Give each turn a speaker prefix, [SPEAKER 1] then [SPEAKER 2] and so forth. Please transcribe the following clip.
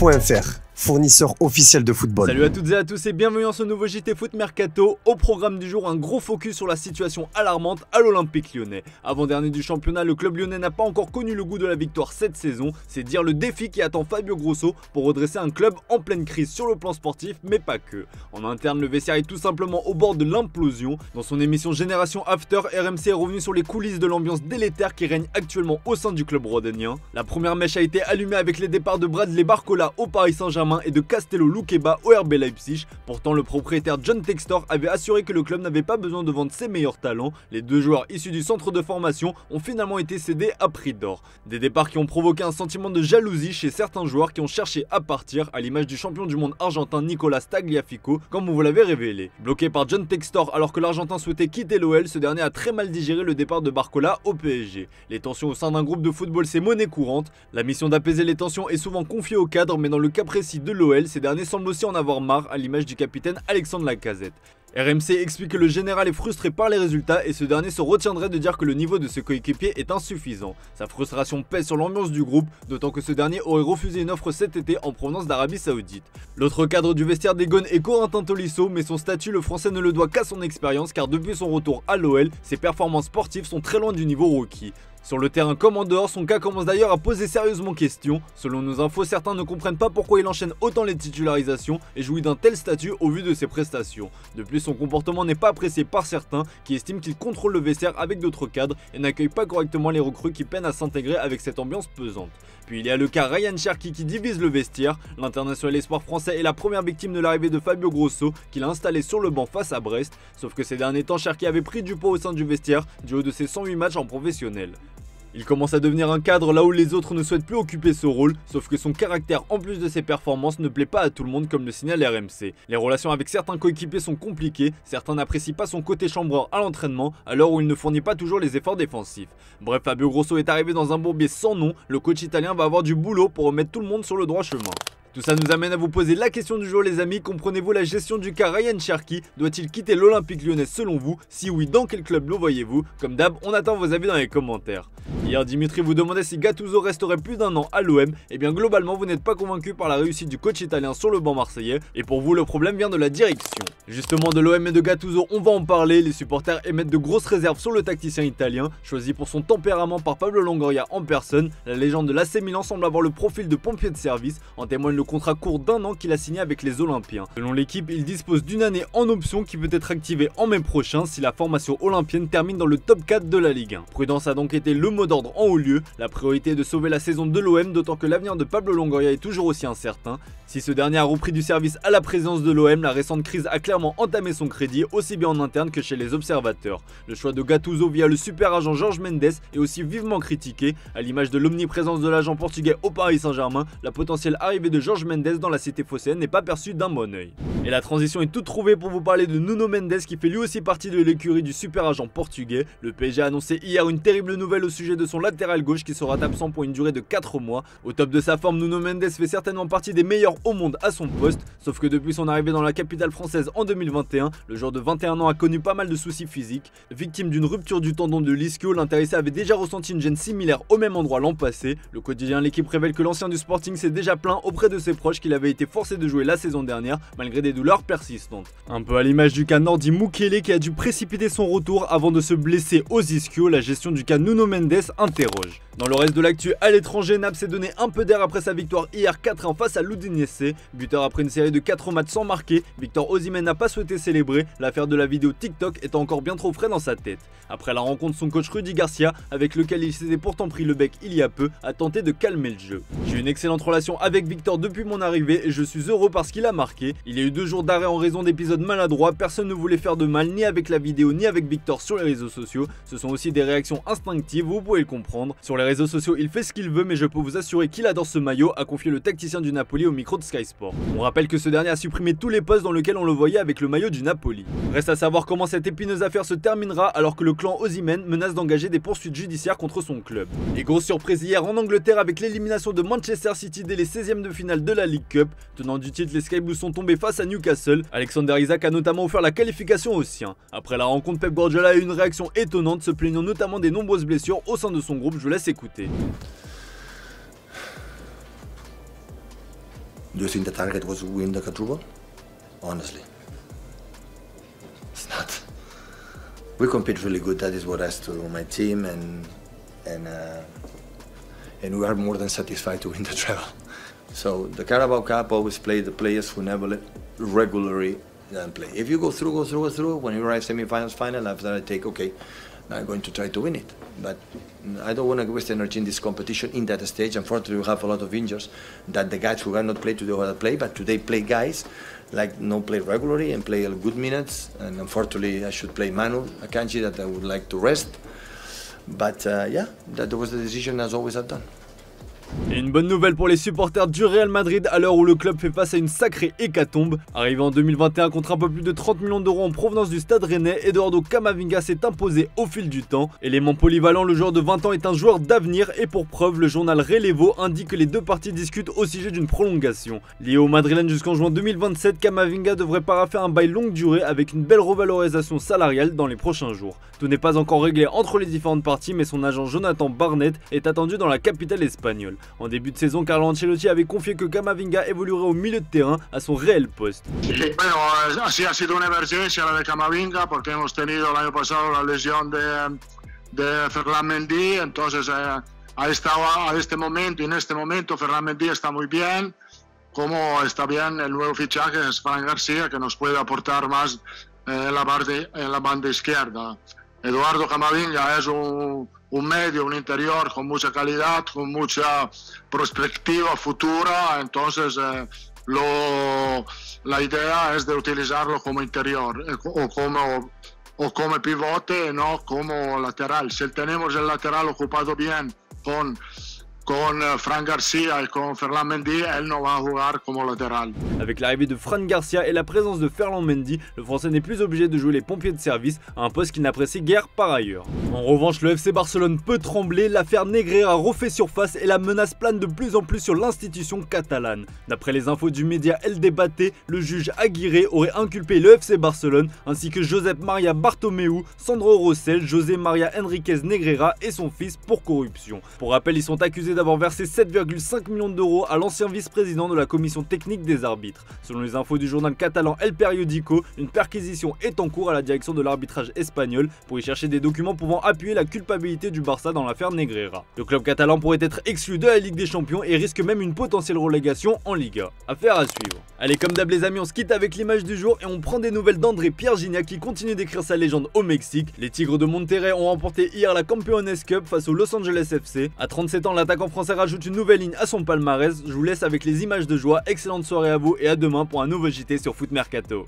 [SPEAKER 1] JT.fr, fournisseur officiel de football.
[SPEAKER 2] Salut à toutes et à tous et bienvenue dans ce nouveau JT Foot Mercato. Au programme du jour, un gros focus sur la situation alarmante à l'Olympique Lyonnais. Avant-dernier du championnat, le club lyonnais n'a pas encore connu le goût de la victoire cette saison. C'est dire le défi qui attend Fabio Grosso pour redresser un club en pleine crise sur le plan sportif, mais pas que. En interne, le vestiaire est tout simplement au bord de l'implosion. Dans son émission Génération After, RMC est revenu sur les coulisses de l'ambiance délétère qui règne actuellement au sein du club rhodanien. La première mèche a été allumée avec les départs de Bradley Barcola au Paris Saint-Germain et de Castello Luqueba au RB Leipzig. Pourtant, le propriétaire John Textor avait assuré que le club n'avait pas besoin de vendre ses meilleurs talents. Les deux joueurs issus du centre de formation ont finalement été cédés à prix d'or. Des départs qui ont provoqué un sentiment de jalousie chez certains joueurs qui ont cherché à partir, à l'image du champion du monde argentin Nicolas Tagliafico, comme on vous l'avait révélé. Bloqué par John Textor alors que l'Argentin souhaitait quitter l'OL, ce dernier a très mal digéré le départ de Barcola au PSG. Les tensions au sein d'un groupe de football, c'est monnaie courante. La mission d'apaiser les tensions est souvent confiée au cadre, mais dans le cas précis de l'OL, ces derniers semblent aussi en avoir marre, à l'image du capitaine Alexandre Lacazette. RMC explique que le général est frustré par les résultats et ce dernier se retiendrait de dire que le niveau de ses coéquipiers est insuffisant. Sa frustration pèse sur l'ambiance du groupe, d'autant que ce dernier aurait refusé une offre cet été en provenance d'Arabie Saoudite. L'autre cadre du vestiaire des Gones est Corentin Tolisso, mais son statut, le français ne le doit qu'à son expérience car depuis son retour à l'OL, ses performances sportives sont très loin du niveau rookie. Sur le terrain comme en dehors, son cas commence d'ailleurs à poser sérieusement question. Selon nos infos, certains ne comprennent pas pourquoi il enchaîne autant les titularisations et jouit d'un tel statut au vu de ses prestations. De plus, son comportement n'est pas apprécié par certains qui estiment qu'il contrôle le vestiaire avec d'autres cadres et n'accueille pas correctement les recrues qui peinent à s'intégrer avec cette ambiance pesante. Puis il y a le cas Ryan Cherki qui divise le vestiaire. L'international espoir français est la première victime de l'arrivée de Fabio Grosso qui l'a installé sur le banc face à Brest. Sauf que ces derniers temps, Cherki avait pris du poids au sein du vestiaire du haut de ses 108 matchs en professionnel. Il commence à devenir un cadre là où les autres ne souhaitent plus occuper ce rôle, sauf que son caractère en plus de ses performances ne plaît pas à tout le monde comme le signale RMC. Les relations avec certains coéquipiers sont compliquées, certains n'apprécient pas son côté chambreur à l'entraînement, à l'heure où il ne fournit pas toujours les efforts défensifs. Bref, Fabio Grosso est arrivé dans un bourbier sans nom, le coach italien va avoir du boulot pour remettre tout le monde sur le droit chemin. Tout ça nous amène à vous poser la question du jour les amis, comprenez-vous la gestion du cas Ryan Cherki? Doit-il quitter l'Olympique Lyonnais selon vous? Si oui, dans quel club le voyez-vous? Comme d'hab, on attend vos avis dans les commentaires. Hier, Dimitri vous demandait si Gattuso resterait plus d'un an à l'OM. Et bien globalement, vous n'êtes pas convaincu par la réussite du coach italien sur le banc marseillais. Et pour vous, le problème vient de la direction. Justement, de l'OM et de Gattuso, on va en parler. Les supporters émettent de grosses réserves sur le tacticien italien. Choisi pour son tempérament par Pablo Longoria en personne, la légende de l'AC Milan semble avoir le profil de pompier de service. En témoigne le contrat court d'un an qu'il a signé avec les Olympiens. Selon l'équipe, il dispose d'une année en option qui peut être activée en mai prochain si la formation olympienne termine dans le top 4 de la Ligue 1. Prudence a donc été le mot d'ordre en haut lieu. La priorité est de sauver la saison de l'OM, d'autant que l'avenir de Pablo Longoria est toujours aussi incertain. Si ce dernier a repris du service à la présidence de l'OM, la récente crise a clairement entamé son crédit, aussi bien en interne que chez les observateurs. Le choix de Gattuso via le super agent Jorge Mendes est aussi vivement critiqué. À l'image de l'omniprésence de l'agent portugais au Paris Saint-Germain, la potentielle arrivée de Jorge Mendes dans la cité phocéenne n'est pas perçue d'un bon oeil. Et la transition est toute trouvée pour vous parler de Nuno Mendes qui fait lui aussi partie de l'écurie du super agent portugais. Le PSG a annoncé hier une terrible nouvelle au sujet de son latéral gauche qui sera absent pour une durée de 4 mois. Au top de sa forme, Nuno Mendes fait certainement partie des meilleurs au monde à son poste, sauf que depuis son arrivée dans la capitale française en 2021, le joueur de 21 ans a connu pas mal de soucis physiques. Victime d'une rupture du tendon de l'ischio, l'intéressé avait déjà ressenti une gêne similaire au même endroit l'an passé. Le quotidien L'équipe révèle que l'ancien du Sporting s'est déjà plaint auprès de ses proches qu'il avait été forcé de jouer la saison dernière malgré des douleurs persistantes. Un peu à l'image du cas Nordi Mukiele qui a dû précipiter son retour avant de se blesser aux ischios, la gestion du cas Nuno Mendes interroge. Dans le reste de l'actu à l'étranger, Naples s'est donné un peu d'air après sa victoire hier 4-1 face à l'Udinese. Buteur après une série de 4 matchs sans marquer, Victor Osimhen n'a pas souhaité célébrer, l'affaire de la vidéo TikTok étant encore bien trop frais dans sa tête. Après la rencontre, son coach Rudy Garcia, avec lequel il s'était pourtant pris le bec il y a peu, a tenté de calmer le jeu. J'ai une excellente relation avec Victor depuis mon arrivée et je suis heureux parce qu'il a marqué. Il y a eu 2 jours d'arrêt en raison d'épisodes maladroits, personne ne voulait faire de mal ni avec la vidéo ni avec Victor sur les réseaux sociaux. Ce sont aussi des réactions instinctives, vous pouvez le comprendre. Sur les réseaux sociaux, il fait ce qu'il veut mais je peux vous assurer qu'il adore ce maillot, a confié le tacticien du Napoli au micro de Sky Sport. On rappelle que ce dernier a supprimé tous les posts dans lesquels on le voyait avec le maillot du Napoli. Reste à savoir comment cette épineuse affaire se terminera alors que le clan Osimhen menace d'engager des poursuites judiciaires contre son club. Et grosse surprise hier en Angleterre avec l'élimination de Manchester City dès les 16e de finale de la League Cup. Tenant du titre, les Sky Blues sont tombés face à Newcastle. Alexander Isak a notamment offert la qualification aux siens. Après la rencontre, Pep Guardiola a eu une réaction étonnante, se plaignant notamment des nombreuses blessures au sein de son groupe. Je vous laisse écouter.
[SPEAKER 3] Do you think the target was to win the Quadruple? Honestly, it's not. We compete really good. That is what I has to my team, and we are more than satisfied to win the treble. So the Carabao Cup always play the players who never regularly play. If you go through, when you arrive semi-finals, final, after I take, okay, now I'm going to try to win it. But I don't want to waste energy in this competition in that stage. Unfortunately, we have a lot of injuries that the guys who cannot play today will play, but today play guys like no play regularly and play good minutes. And unfortunately, I should play Manu Akanji that I would like to rest. But yeah, that was the decision as always I've done.
[SPEAKER 2] Et une bonne nouvelle pour les supporters du Real Madrid à l'heure où le club fait face à une sacrée hécatombe. Arrivé en 2021 contre un peu plus de 30 millions d'euros en provenance du Stade Rennais, Eduardo Camavinga s'est imposé au fil du temps. Élément polyvalent, le joueur de 20 ans est un joueur d'avenir et pour preuve, le journal Relevo indique que les deux parties discutent au sujet d'une prolongation. Lié au Madrilène jusqu'en juin 2027, Camavinga devrait paraffer un bail longue durée avec une belle revalorisation salariale dans les prochains jours. Tout n'est pas encore réglé entre les différentes parties, mais son agent Jonathan Barnett est attendu dans la capitale espagnole. En début de saison, Carlo Ancelotti avait confié que Camavinga évoluerait au milieu de terrain à son réel poste.
[SPEAKER 4] Sí, bueno, así ha sido una emergencia la de Camavinga porque hemos tenido el año pasado la lesión de Ferland Mendy, entonces en este momento Ferland Mendy está muy bien, como está bien el nuevo fichaje es Fran García que nos puede aportar más en la banda izquierda. Eduardo Camavinga es un medio, un interior con mucha calidad, con mucha perspectiva futura, entonces la idea es de utilizarlo como interior o como pivote, no como lateral. Si tenemos el lateral ocupado bien con Fran Garcia et con Ferland Mendy, elle ne va jouer comme latéral.
[SPEAKER 2] Avec l'arrivée de Fran Garcia et la présence de Ferland Mendy, le Français n'est plus obligé de jouer les pompiers de service, à un poste qu'il n'apprécie guère par ailleurs. En revanche, le FC Barcelone peut trembler, l'affaire Negreira refait surface et la menace plane de plus en plus sur l'institution catalane. D'après les infos du média El Debate, le juge Aguirre aurait inculpé le FC Barcelone ainsi que Josep Maria Bartomeu, Sandro Rosell, José Maria Enriquez Negreira et son fils pour corruption. Pour rappel, ils sont accusés d'avoir versé 7,5 millions d'euros à l'ancien vice-président de la commission technique des arbitres. Selon les infos du journal catalan El Periódico, une perquisition est en cours à la direction de l'arbitrage espagnol pour y chercher des documents pouvant appuyer la culpabilité du Barça dans l'affaire Negreira. Le club catalan pourrait être exclu de la Ligue des Champions et risque même une potentielle relégation en Liga. Affaire à suivre. Allez, comme d'hab les amis, on se quitte avec l'image du jour et on prend des nouvelles d'André Pierre Gignac qui continue d'écrire sa légende au Mexique. Les Tigres de Monterrey ont remporté hier la Campeones Cup face au Los Angeles FC. À 37 ans, l'attaquant français rajoute une nouvelle ligne à son palmarès. Je vous laisse avec les images de joie. Excellente soirée à vous et à demain pour un nouveau JT sur Foot Mercato.